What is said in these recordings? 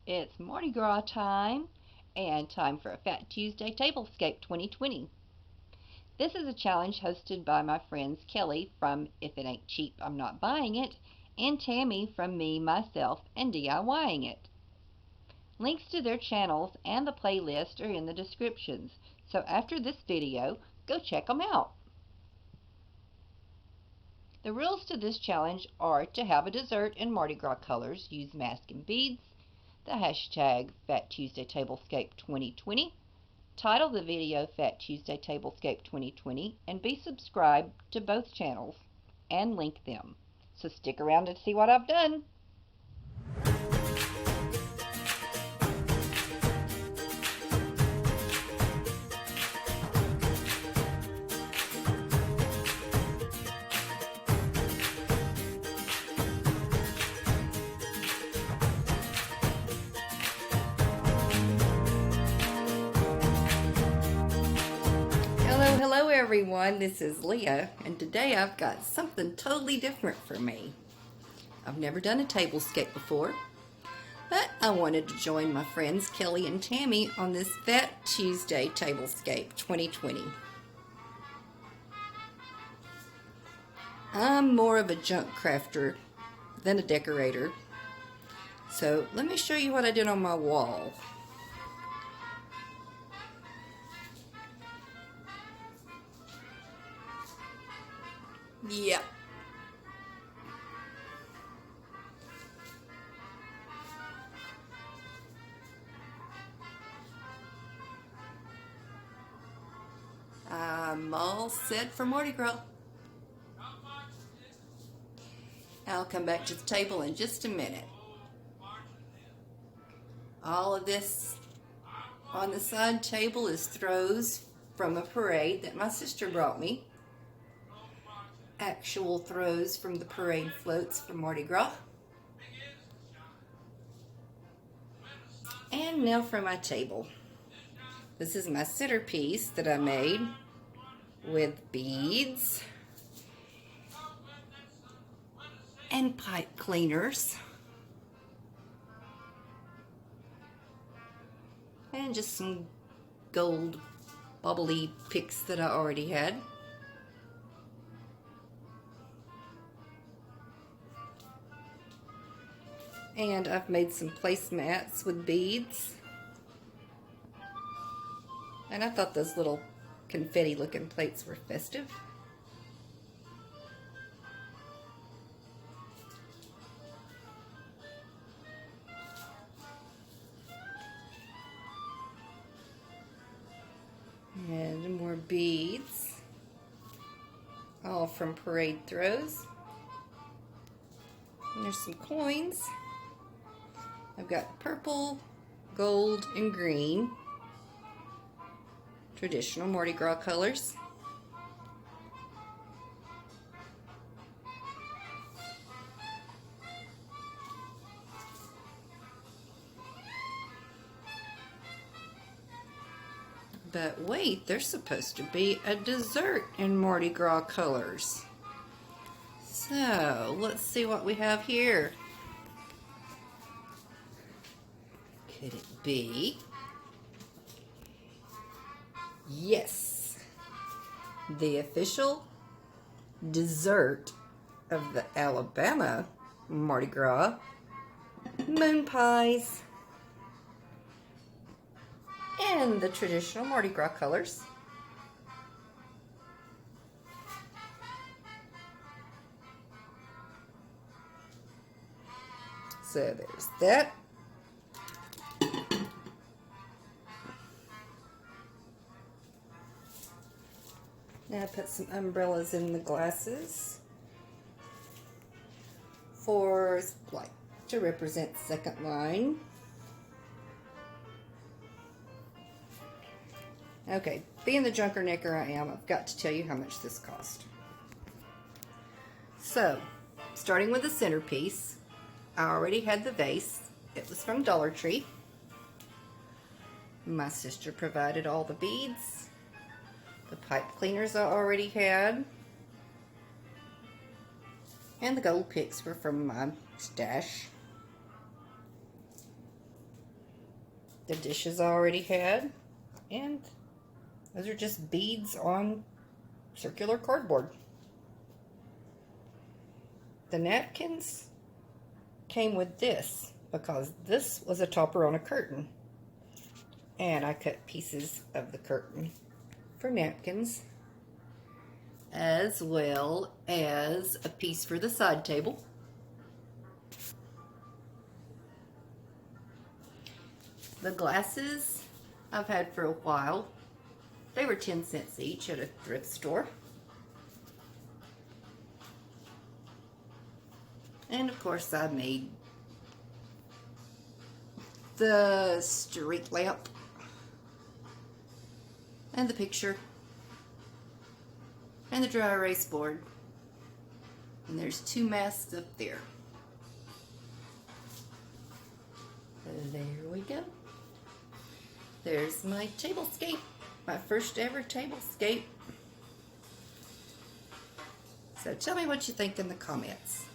It's Mardi Gras time and time for a Fat Tuesday Tablescape 2020. This is a challenge hosted by my friends Kelly from If It Ain't Cheap, I'm Not Buying It, and Tammy from Me, Myself, and DIYing It. Links to their channels and the playlist are in the descriptions, so after this video, go check them out. The rules to this challenge are to have a dessert in Mardi Gras colors, use mask and beads, the hashtag Fat Tuesday Tablescape 2020, title the video Fat Tuesday Tablescape 2020, and be subscribed to both channels and link them. So stick around and see what I've done. Hello everyone, this is Leah, and today I've got something totally different for me. I've never done a tablescape before, but I wanted to join my friends Kelly and Tammy on this Fat Tuesday Tablescape 2020. I'm more of a junk crafter than a decorator, so let me show you what I did on my wall. Yep. I'm all set for Mardi Gras. I'll come back to the table in just a minute. All of this on the side table is throws from a parade that my sister brought me. Actual throws from the parade floats from Mardi Gras. And now for my table. This is my centerpiece that I made with beads and pipe cleaners and just some gold bubbly picks that I already had. And I've made some placemats with beads. And I thought those little confetti looking plates were festive. And more beads, all from parade throws. And there's some coins. I've got purple, gold, and green. Traditional Mardi Gras colors. But wait, there's supposed to be a dessert in Mardi Gras colors. So, let's see what we have here. Could it be? Yes, the official dessert of the Alabama Mardi Gras, moon pies, and the traditional Mardi Gras colors. So there's that. Now I put some umbrellas in the glasses for like to represent second line. Okay, being the junkernecker I am, I've got to tell you how much this cost. So, starting with the centerpiece, I already had the vase. It was from Dollar Tree. My sister provided all the beads. The pipe cleaners I already had. And the gold picks were from my stash. The dishes I already had, and those are just beads on circular cardboard. The napkins came with this because this was a topper on a curtain, and I cut pieces of the curtain for napkins, as well as a piece for the side table. The glasses I've had for a while. They were 10 cents each at a thrift store. And of course I made the street lamp and the picture and the dry erase board. And there's 2 masks up there. There we go. There's my tablescape. My first ever tablescape. So tell me what you think in the comments.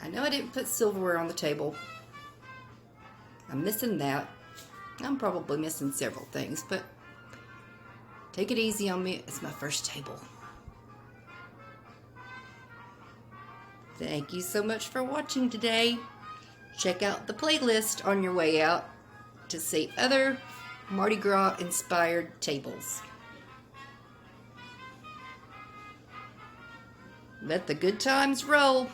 I know I didn't put silverware on the table. I'm missing that. I'm probably missing several things, but take it easy on me. It's my first table. Thank you so much for watching today. Check out the playlist on your way out to see other Mardi Gras inspired tables. Let the good times roll.